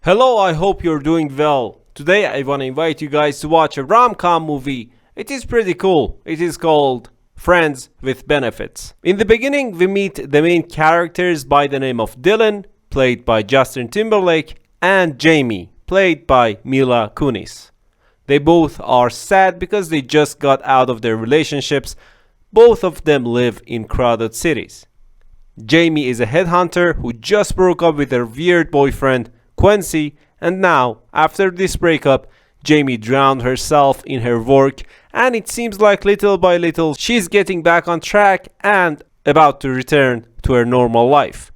Hello, I hope you're doing well. Today I want to invite you guys to watch a rom-com movie. It is pretty cool. It is called Friends with Benefits. In the beginning, we meet the main characters by the name of Dylan, played by Justin Timberlake, and Jamie, played by Mila Kunis. They both are sad because they just got out of their relationships. Both of them live in crowded cities. Jamie is a headhunter who just broke up with her weird boyfriend, Quincy, and now, after this breakup, Jamie drowned herself in her work, and it seems like little by little she's getting back on track and about to return to her normal life.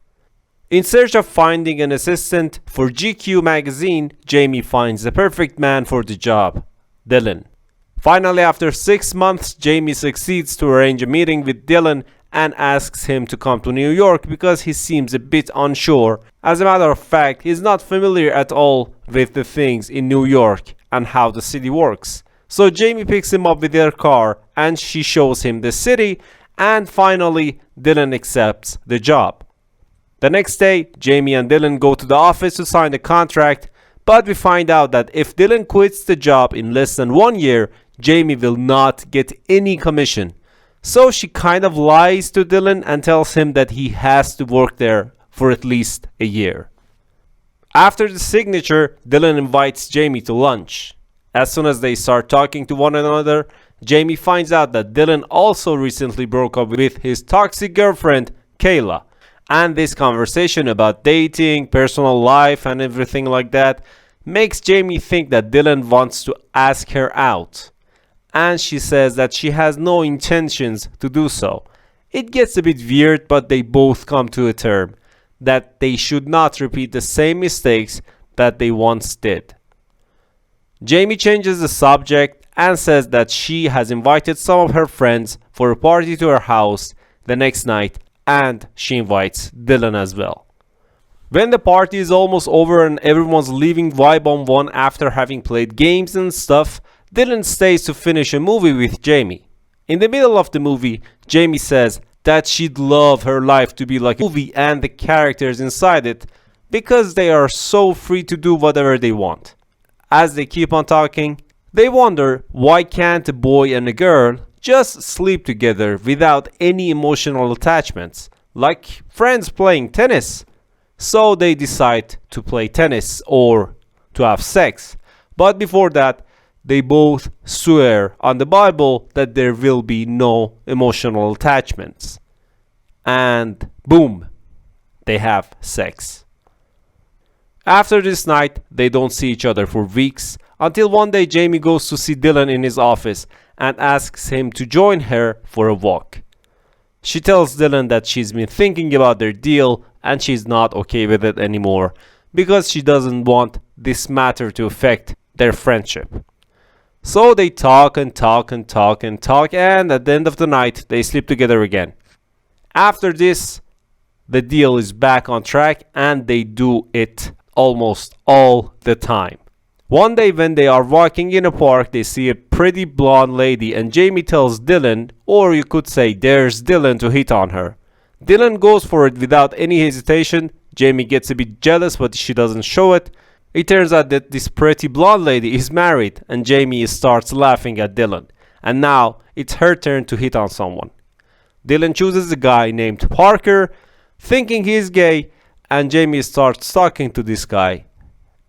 In search of finding an assistant for GQ magazine, Jamie finds the perfect man for the job, Dylan. Finally, after 6 months, Jamie succeeds to arrange a meeting with Dylan and asks him to come to New York because he seems a bit unsure. As a matter of fact, he's not familiar at all with the things in New York and how the city works. So Jamie picks him up with their car and she shows him the city, and finally Dylan accepts the job. The next day, Jamie and Dylan go to the office to sign the contract, but we find out that if Dylan quits the job in less than 1 year, Jamie will not get any commission. So she kind of lies to Dylan and tells him that he has to work there for at least a year. After the signature, Dylan invites Jamie to lunch. As soon as they start talking to one another, Jamie finds out that Dylan also recently broke up with his toxic girlfriend, Kayla. And this conversation about dating, personal life, and everything like that makes Jamie think that Dylan wants to ask her out. And she says that she has no intentions to do so. It gets a bit weird, but they both come to a term that they should not repeat the same mistakes that they once did. Jamie changes the subject and says that she has invited some of her friends for a party to her house the next night, and she invites Dylan as well. When the party is almost over and everyone's leaving Vibe on One after having played games and stuff, Dylan stays to finish a movie with Jamie. In the middle of the movie, Jamie says that she'd love her life to be like a movie and the characters inside it because they are so free to do whatever they want. As they keep on talking, they wonder why can't a boy and a girl just sleep together without any emotional attachments, like friends playing tennis. So they decide to play tennis or to have sex. But before that, they both swear on the Bible that there will be no emotional attachments. And boom, they have sex. After this night, they don't see each other for weeks, until one day Jamie goes to see Dylan in his office and asks him to join her for a walk. She tells Dylan that she's been thinking about their deal and she's not okay with it anymore because she doesn't want this matter to affect their friendship. So they talk and talk and talk and talk, and at the end of the night, they sleep together again. After this, the deal is back on track and they do it almost all the time. One day when they are walking in a park, they see a pretty blonde lady and Jamie tells Dylan, or you could say dares Dylan to hit on her. Dylan goes for it without any hesitation. Jamie gets a bit jealous, but she doesn't show it. It turns out that this pretty blonde lady is married and Jamie starts laughing at Dylan. And now it's her turn to hit on someone. Dylan chooses a guy named Parker, thinking he's gay, and Jamie starts talking to this guy.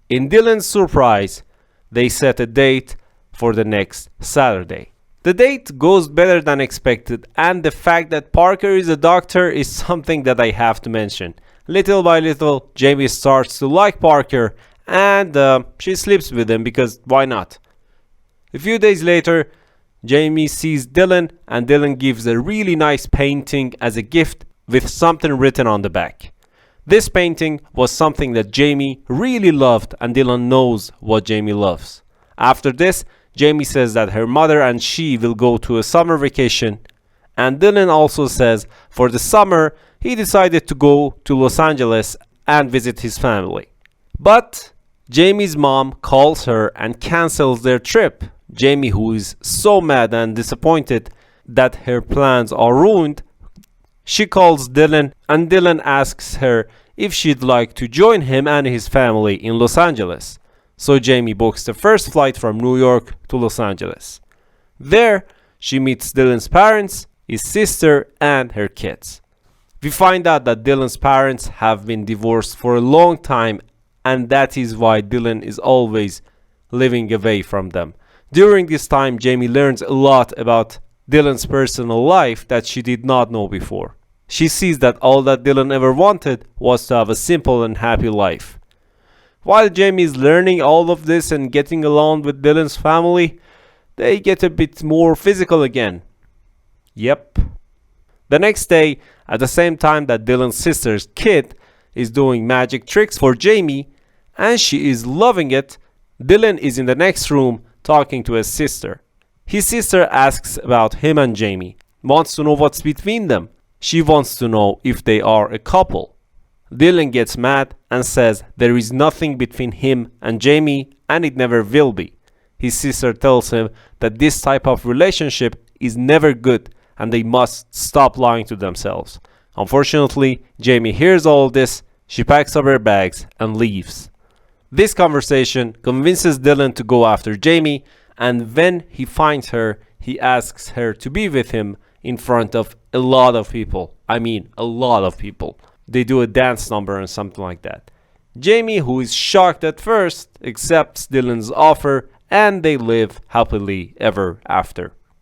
In Dylan's surprise, they set a date for the next Saturday. The date goes better than expected, and the fact that Parker is a doctor is something that I have to mention. Little by little, Jamie starts to like Parker, and she sleeps with him because why not? A few days later, Jamie sees Dylan and Dylan gives a really nice painting as a gift with something written on the back. This painting was something that Jamie really loved and Dylan knows what Jamie loves. After this, Jamie says that her mother and she will go to a summer vacation, and Dylan also says for the summer he decided to go to Los Angeles and visit his family. But Jamie's mom calls her and cancels their trip. Jamie, who is so mad and disappointed that her plans are ruined, she calls Dylan and Dylan asks her if she'd like to join him and his family in Los Angeles. So Jamie books the first flight from New York to Los Angeles. There, she meets Dylan's parents, his sister, and her kids. We find out that Dylan's parents have been divorced for a long time, and that is why Dylan is always living away from them. During this time, Jamie learns a lot about Dylan's personal life that she did not know before. She sees that all that Dylan ever wanted was to have a simple and happy life. While Jamie is learning all of this and getting along with Dylan's family, they get a bit more physical again. Yep. The next day, at the same time that Dylan's sister's kid is doing magic tricks for Jamie, and she is loving it, Dylan is in the next room talking to his sister. His sister asks about him and Jamie, wants to know what's between them. She wants to know if they are a couple. Dylan gets mad and says there is nothing between him and Jamie and it never will be. His sister tells him that this type of relationship is never good and they must stop lying to themselves. Unfortunately, Jamie hears all this, she packs up her bags and leaves. This conversation convinces Dylan to go after Jamie, and when he finds her, he asks her to be with him in front of a lot of people. I mean, a lot of people. They do a dance number and something like that. Jamie, who is shocked at first, accepts Dylan's offer and they live happily ever after.